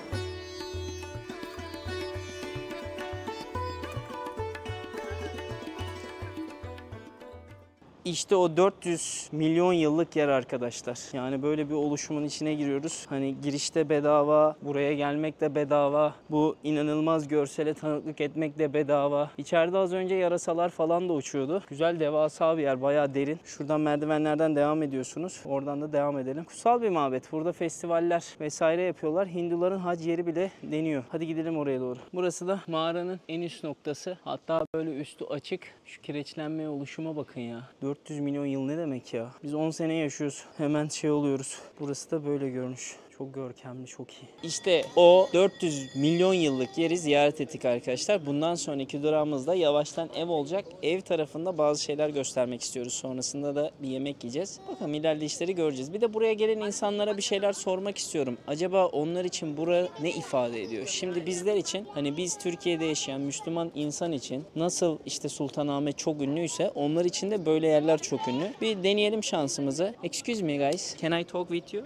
İşte o 400 milyon yıllık yer arkadaşlar. Yani böyle bir oluşumun içine giriyoruz. Hani girişte bedava, buraya gelmek de bedava. Bu inanılmaz görsele tanıklık etmek de bedava. İçeride az önce yarasalar falan da uçuyordu. Güzel, devasa bir yer, bayağı derin. Şuradan merdivenlerden devam ediyorsunuz. Oradan da devam edelim. Kutsal bir mabet. Burada festivaller vesaire yapıyorlar. Hinduların hac yeri bile deniyor. Hadi gidelim oraya doğru. Burası da mağaranın en üst noktası. Hatta böyle üstü açık. Şu kireçlenmeye oluşuma bakın ya. 400 milyon yıl ne demek ya? Biz 10 sene yaşıyoruz. Hemen şey oluyoruz. Burası da böyle görünüş. Çok görkemli, çok iyi. İşte o 400 milyon yıllık yeri ziyaret ettik arkadaşlar. Bundan sonraki durağımızda yavaştan ev olacak. Ev tarafında bazı şeyler göstermek istiyoruz. Sonrasında da bir yemek yiyeceğiz. Bakalım ileride işleri göreceğiz. Bir de buraya gelen insanlara bir şeyler sormak istiyorum. Acaba onlar için bura ne ifade ediyor? Şimdi bizler için, hani biz Türkiye'de yaşayan Müslüman insan için nasıl işte Sultanahmet çok ünlüyse onlar için de böyle yerler çok ünlü. Bir deneyelim şansımızı. Excuse me guys, can I talk with you?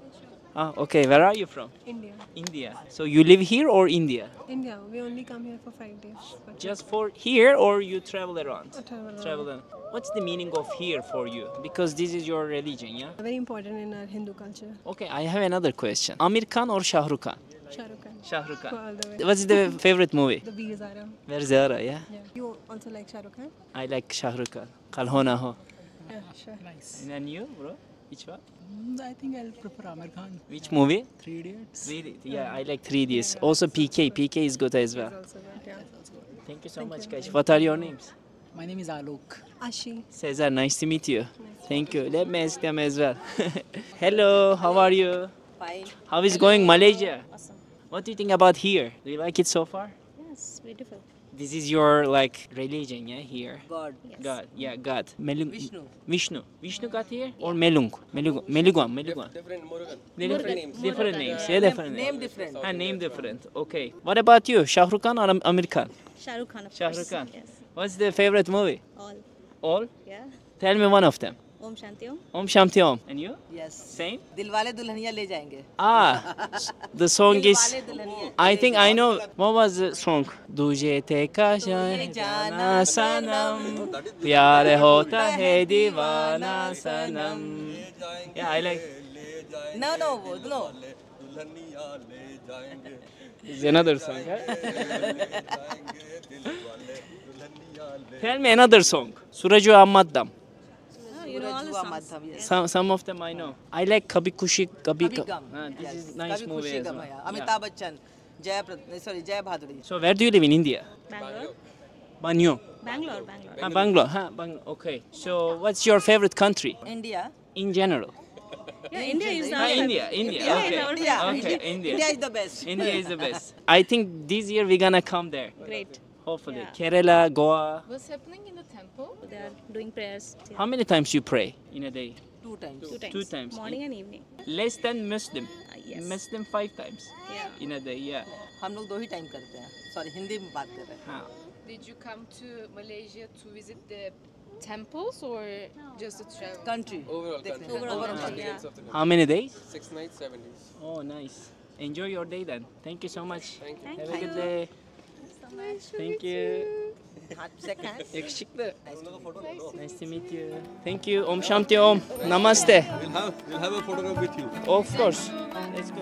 Ah, okay. Where are you from? India. India. So you live here or India? India. We only come here for 5 days. Just for here or you travel around? Travel around. around. What's the meaning of here for you? Because this is your religion, yeah? Very important in our Hindu culture. Okay, I have another question. Amir Khan or Shah Rukh Khan? Shah Rukh Khan. Shah Rukh Khan. All the way. What's the favorite movie? The Veer Zara. Ver Zara, yeah? Yeah. You also like Shah Rukh Khan? I like Shah Rukh Khan. Kal ho na ho. Yeah, sure. And you, bro? Which one? I think I'll prefer Amir Khan. Which movie? 3 Idiots. Yeah, I like 3 Idiots. Also PK. PK is good as well. Also good, yeah. Thank you so much, guys. What are your names? My name is Alok. Ashi. Cesar, nice to meet you. Thank you. Let me ask them as well. Hello, how are you? Fine. How is going Malaysia? Awesome. What do you think about here? Do you like it so far? Yes, beautiful. This is your like religion, yeah, here. God. Yes. God, yeah, God. Vishnu. Vishnu got here? Or Melung? Meliguan. Different names. Yeah, different names. Name different. Name different. Okay. What about you? Shah Rukh Khan or Amir Khan? Shah Rukh Khan, of Shah course. Rukh Khan. Yes. What's the favorite movie? All. All? Yeah. Tell me one of them. Om Shanti Om. Om Shanti Om. And you? Yes. Same? Dilwale Dulhaniya le jayenge. The song is... Dilwale Dulhaniya. I think I know. What was the song? Tujhe te Tujhe jana jana sanam, pyar hota hai deewana sanam. Yeah, I like. No. It's another song. Huh? Tell me another song. Suraju Ahmaddam. Oh, you know all the songs. Yes. Some of them I know. I like Kabhi Khushi Kabhi Kabhi Gum. This Yes. is nice Kabhi movie Khushi as Gum, well. yeah. Amitabh Bachchan. Jaya Bhaduri. So where do you live in India? Bangalore. Banyo. Bangalore. Bangalore. Okay. So what's your favorite country India. in general? Yeah, India is our India. Okay. India. India. India is the best. India is the best. I think this year we're gonna come there. Great. Hopefully. Yeah. Kerala, Goa. What's happening in the temple? They are doing prayers. Yeah. How many times you pray in a day? 2 times. 2 times. 2 times. Morning and evening. Less than Muslim. Yes. Muslim 5 times Yeah. in a day. Yeah. हम लोग 2 ही टाइम करते हैं. Sorry, हिंदी में बात कर रहे हैं. Huh. Did you come to Malaysia to visit the temples or just to travel? Country. Overall देखने. country. Overall All country. the ends of the country. How many days? 6 nights, 7 days. Oh, nice. Enjoy your day then. Thank you so much. Thank you. Have a good day. Thank you. Shake hands. Yakışıklı. Nice to meet you. Thank you. Om Shanti Om. Namaste. We'll have a photograph with you. Of course. Let's go.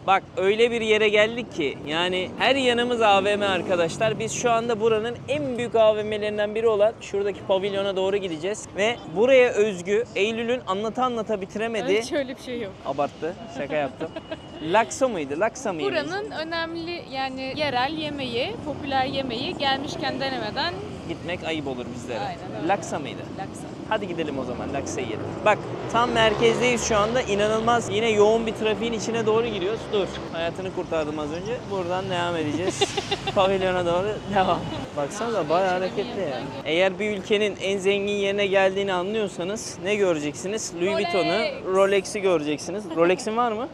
Bak öyle bir yere geldik ki yani her yanımız AVM arkadaşlar. Biz şu anda buranın en büyük AVM'lerinden biri olan şuradaki pavilyona doğru gideceğiz. Ve buraya özgü Eylül'ün anlata bitiremediği... Hiç öyle bir şey yok. Abarttı. Şaka yaptım. Laksa mıydı? Laksa mıydı? Buranın önemli yani yerel yemeği, popüler yemeği gelmişken denemeden gitmek ayıp olur bizlere. Aynen öyle. Laksa mıydı? Laksa. Hadi gidelim o zaman Laksa'yı yiyelim. Bak tam merkezdeyiz şu anda. İnanılmaz yine yoğun bir trafiğin içine doğru giriyoruz. Dur. Hayatını kurtardım az önce. Buradan devam edeceğiz. Pavilyona doğru devam. Baksana bayağı hareketli ya. Eğer bir ülkenin en zengin yerine geldiğini anlıyorsanız ne göreceksiniz? Louis Vuitton'u, Rolex'i göreceksiniz. Rolex'in var mı?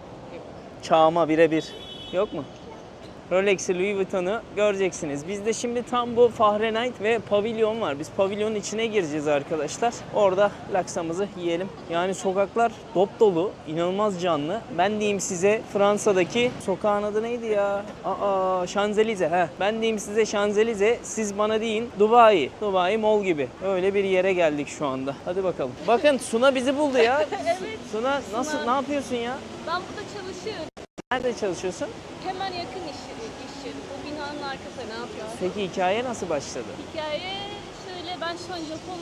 Çağıma birebir. Yok mu? Rolex'i, Louis Vuitton'u göreceksiniz. Bizde şimdi tam bu Fahrenheit ve pavilyon var. Biz pavilyonun içine gireceğiz arkadaşlar. Orada laksamızı yiyelim. Yani sokaklar dop dolu, inanılmaz canlı. Ben diyeyim size Fransa'daki sokağın adı neydi ya? Şanzelize. Ben diyeyim size Şanzelize, siz bana deyin Dubai. Dubai Mall gibi. Öyle bir yere geldik şu anda. Hadi bakalım. Bakın Suna bizi buldu ya. Evet. Suna nasıl, ne yapıyorsun ya? Ben burada çalışıyorum. Nerede çalışıyorsun? Hemen yakın iş yeri. Bu binanın arkasında ne yapıyorsun? Peki hikaye nasıl başladı? Hikaye şöyle, ben şu an Japon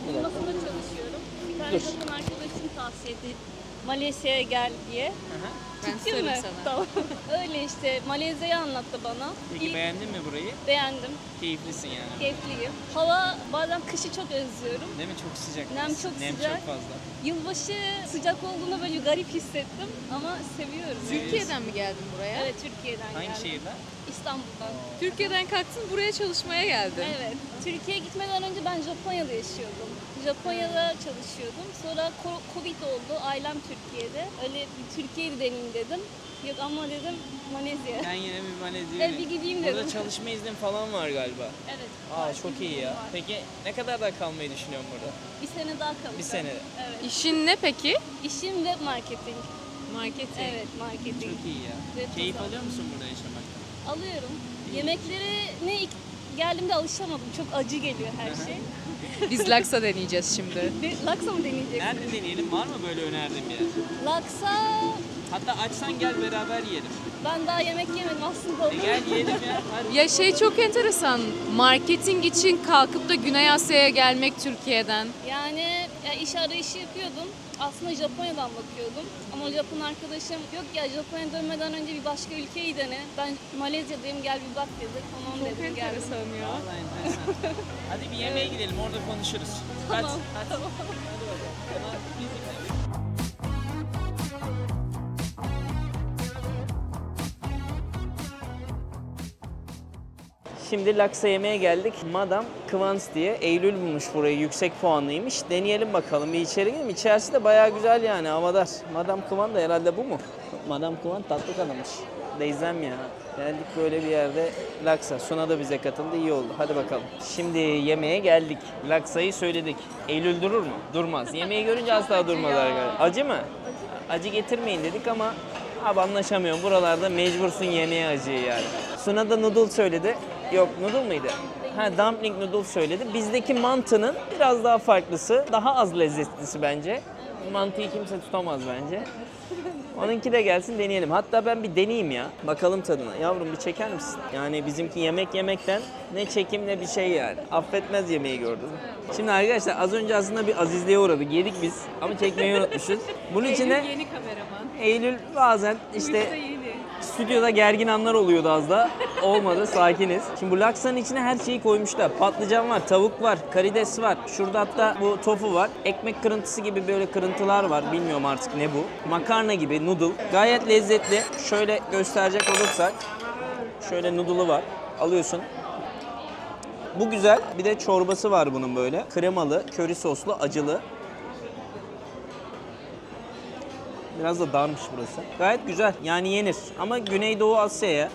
firmasında çalışıyorum. Bir tane Dur. Japon arkadaşım tavsiye etti. Malezya'ya gel diye. Çıktın mı? Tamam. Öyle işte Malezya'yı anlattı bana. Peki beğendin mi burayı? Beğendim. Keyiflisin yani. Keyifliyim. Hava bazen kışı çok özlüyorum. Değil mi? Çok sıcak. Nem çok sıcak. çok fazla. Yılbaşı sıcak olduğunda böyle garip hissettim ama seviyorum. Türkiye'den mi geldin buraya? Evet, Türkiye'den Hangi geldim. şehirden? İstanbul'dan. Türkiye'den kalktın buraya çalışmaya geldin. Evet. Türkiye'ye gitmeden önce ben Japonya'da yaşıyordum. Japonya'da çalışıyordum. Sonra Covid oldu. Ailem Türkiye'de. Öyle bir Türkiye'yi deneyeyim dedim. Yok ama dedim Malezya. Ben yine bir Malezya'ya. Evet, bir gideyim Burada dedim. çalışma iznin falan var galiba. Evet. Aa var, çok iyi ya. var. Peki ne kadar daha kalmayı düşünüyorsun burada? Bir sene daha kalacağım. Bir sene. Evet. İşin ne peki? İşim web marketing. Marketing. Evet, marketing. Çok iyi ya. Ve Keyif tasarım. alıyor musun burada yaşamaktan? Alıyorum. Yemekleri ne ilk geldiğimde alışamadım. Çok acı geliyor her şey. Biz laksa deneyeceğiz şimdi. Laksa mı deneyeceksin? Nerede deneyelim? Var mı böyle önerdiğin bir yer? Laksa Hatta açsan gel beraber yiyelim. ben daha yemek yemedim aslında. Gel yiyelim ya. Hadi. Ya şey çok enteresan. Marketing için kalkıp da Güney Asya'ya gelmek Türkiye'den. Yani ya iş arayışı yapıyordum. Aslında Japonya'dan bakıyordum. Ama Japon arkadaşım yok ya Japonya'ya dönmeden önce bir başka ülkeyi dene. Ben Malezya'dayım gel bir bak dedi. Tamam dedim geldim. ya. Vallahi enteresan. Hadi bir yemeğe gidelim orada konuşuruz. Hadi. Tamam. Hadi. Şimdi laksa yemeye geldik. Madame Kıvans diye. Eylül bulmuş burayı. Yüksek puanlıymış. Deneyelim bakalım. Bir içeri girelim. İçerisi de bayağı güzel yani. Havadar. Madame Kıvan da herhalde bu mu? Madame Kıvan tatlı kanamış. Deyzem ya. Geldik böyle bir yerde laksa. Suna da bize katıldı. İyi oldu. Hadi bakalım. Şimdi yemeğe geldik. Laksayı söyledik. Eylül durur mu? Durmaz. Yemeği görünce asla durmaz arkadaşlar. Acı mı? Acı getirmeyin dedik ama abi anlaşamıyorum. Buralarda mecbursun yemeye acıyı yani. Suna da noodle söyledi. Yok noodle mıydı? Dumpling noodle söyledi. Bizdeki mantının biraz daha farklısı. Daha az lezzetlisi bence. Mantıyı kimse tutamaz bence. Onunki de gelsin deneyelim. Hatta ben bir deneyeyim ya. Bakalım tadına. Yavrum bir çeker misin? Yani bizimki yemek yemekten ne çekim ne bir şey yani. Affetmez yemeği gördün mü? Şimdi arkadaşlar az önce aslında bir azizliğe uğradık. Yedik biz ama çekmeyi unutmuşuz. Bunun içine Yeni kameraman. Eylül bazen işte stüdyoda gergin anlar oluyordu az da. Olmadı, sakiniz. Şimdi bu laksanın içine her şeyi koymuşlar. Patlıcan var, tavuk var, karides var. Şurada hatta bu tofu var. Ekmek kırıntısı gibi böyle kırıntılar var. Bilmiyorum artık ne bu. Makarna gibi noodle. Gayet lezzetli. Şöyle gösterecek olursak. Şöyle noodle'ı var. Alıyorsun. Bu güzel. Bir de çorbası var bunun böyle. Kremalı, köri soslu, acılı. Biraz da darmış burası. Gayet güzel. Yani yenir. Ama Güneydoğu Asya'ya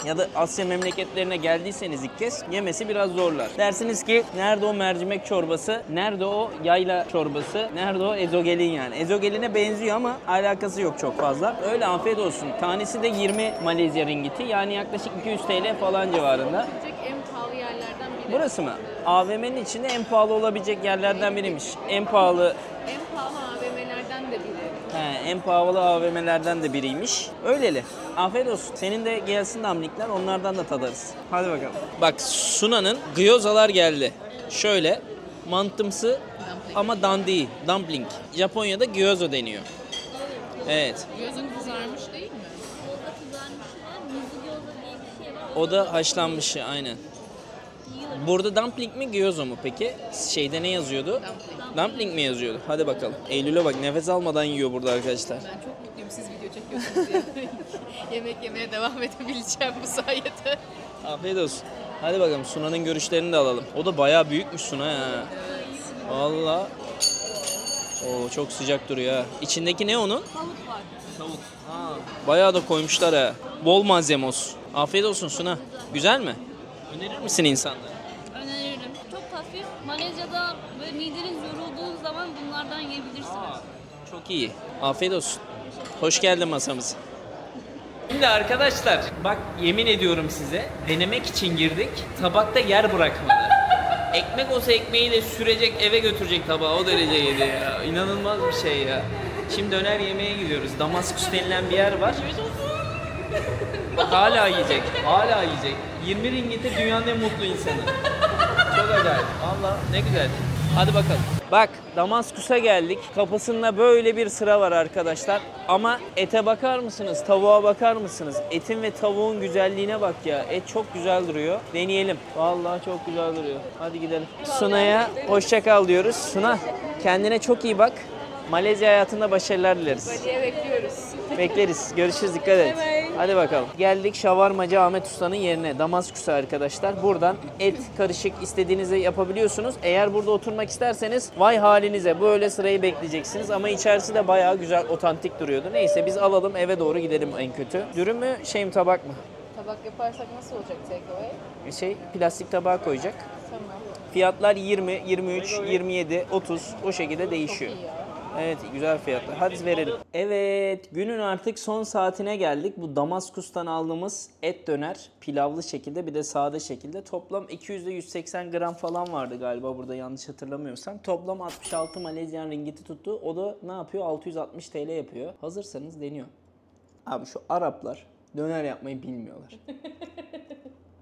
ya da Asya memleketlerine geldiyseniz ilk kez yemesi biraz zorlar. Dersiniz ki nerede o mercimek çorbası, nerede o yayla çorbası, nerede o ezogelin yani. Ezogeline benziyor ama alakası yok çok fazla. Öyle afiyet olsun. Tanesi de 20 Malezya ringgiti yani yaklaşık 200 TL falan civarında. En pahalı yerlerden biri. Burası mı? AVM'nin içinde en pahalı olabilecek yerlerden biriymiş. En pahalı AVM'lerden de biri. en pahalı AVM'lerden de biriymiş. Öyleli. Afiyet olsun. Senin de gelsin damlikler, onlardan da tadarız. Hadi bakalım. Bak Suna'nın gyozalar geldi. Şöyle mantımsı ama dandiği. Dumpling. Japonya'da gyoza deniyor. Evet. Gözün kızarmış değil mi? Gyoza kızarmış var. Mizu gyoza diye bir şey var. O da haşlanmışı aynen. Yiyoruz Burada dumpling mi gyoza mu peki? Şeyde ne yazıyordu? Dumpling mi yazıyordu? Hadi bakalım. Eylül'e bak nefes almadan yiyor burada arkadaşlar. Ben çok mutluyum siz video çekiyorsunuz diye. Yemek yemeye devam edebileceğim bu sayede. Afiyet olsun. Hadi bakalım Suna'nın görüşlerini de alalım. O da bayağı büyükmüş Suna ya. Valla. Oo, çok sıcak duruyor ha. İçindeki ne onun? Tavuk var. Tavuk. Ha. Bayağı da koymuşlar ha. Bol malzemos. Afiyet olsun Suna. Güzel mi? Önerir misin insanlara? Öneririm. Çok hafif. Malezya'da böyle mideniz yorulduğu zaman bunlardan yiyebilirsiniz. Çok iyi. Afiyet olsun. Hoş geldin masamıza. Şimdi arkadaşlar bak yemin ediyorum size denemek için girdik. Tabakta yer bırakmadı. Ekmek olsa ekmeği de sürecek eve götürecek tabağı o derece yedi ya. İnanılmaz bir şey ya. Şimdi döner yemeğe gidiyoruz. Damaskus denilen bir yer var. Bak hala yiyecek. Hala yiyecek. 20 ringgite dünyanın en mutlu insanı. Çok acayip. Valla ne güzel. Hadi bakalım. Bak Damaskus'a geldik. Kapısında böyle bir sıra var arkadaşlar. Ama ete bakar mısınız? Tavuğa bakar mısınız? Etin ve tavuğun güzelliğine bak ya. Et çok güzel duruyor. Deneyelim. Vallahi çok güzel duruyor. Hadi gidelim. Suna'ya hoşça kal diyoruz. Suna kendine çok iyi bak. Malezya hayatında başarılar dileriz. Badiye bekliyoruz. Bekleriz. Görüşürüz. Dikkat et. Hadi bakalım. Geldik şavarmacı Ahmet Usta'nın yerine. Damaskus'a arkadaşlar. Buradan et karışık istediğinizi yapabiliyorsunuz. Eğer burada oturmak isterseniz vay halinize böyle sırayı bekleyeceksiniz. Ama içerisi de bayağı güzel, otantik duruyordu. Neyse biz alalım eve doğru gidelim en kötü. Dürüm mü tabak mı? Tabak yaparsak nasıl olacak takeaway? Plastik tabağa koyacak. Tamam. Fiyatlar 20, 23, 27, 30 o şekilde değişiyor. Evet güzel fiyatlar. Hadi verelim. Evet günün artık son saatine geldik. Bu Damaskus'tan aldığımız et döner pilavlı şekilde bir de sade şekilde toplam 200 ile 180 gram falan vardı galiba burada yanlış hatırlamıyorsam. Toplam 66 Malezyan ringgiti tuttu. O da ne yapıyor? 660 TL yapıyor. Hazırsanız deniyor. Abi şu Araplar döner yapmayı bilmiyorlar.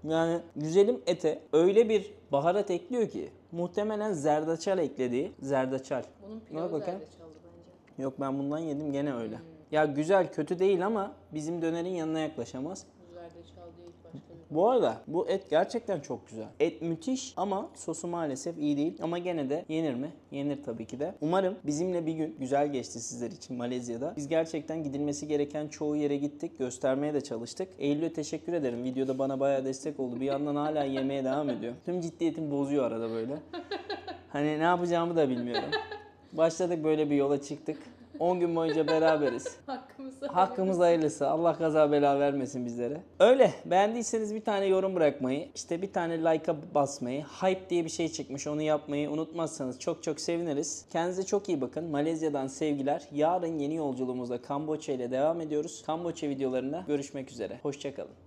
Yani güzelim ete öyle bir baharat ekliyor ki muhtemelen zerdeçal eklediği. Zerdeçal. Bunun pilavı bakayım. zerdeçaldı bence. Yok ben bundan yedim gene öyle. Ya güzel kötü değil ama bizim dönerin yanına yaklaşamaz. Zerdeçal değil başka bir. Bu arada bu et gerçekten çok güzel. Et müthiş ama sosu maalesef iyi değil. Ama gene de yenir mi? Yenir tabii ki de. Umarım bizimle bir gün güzel geçti sizler için Malezya'da. Biz gerçekten gidilmesi gereken çoğu yere gittik. Göstermeye de çalıştık. Eylül'e teşekkür ederim. Videoda bana bayağı destek oldu. Bir yandan hala yemeye devam ediyor. Tüm ciddiyetimi bozuyor arada böyle. Hani ne yapacağımı da bilmiyorum. Başladık böyle bir yola çıktık. 10 gün boyunca beraberiz. Hakkımız hayırlısı. Allah kaza bela vermesin bizlere. Öyle. Beğendiyseniz bir tane yorum bırakmayı, işte bir tane like'a basmayı, hype diye bir şey çıkmış onu yapmayı unutmazsanız çok çok seviniriz. Kendinize çok iyi bakın. Malezya'dan sevgiler. Yarın yeni yolculuğumuzda Kamboçya ile devam ediyoruz. Kamboçya videolarında görüşmek üzere. Hoşça kalın.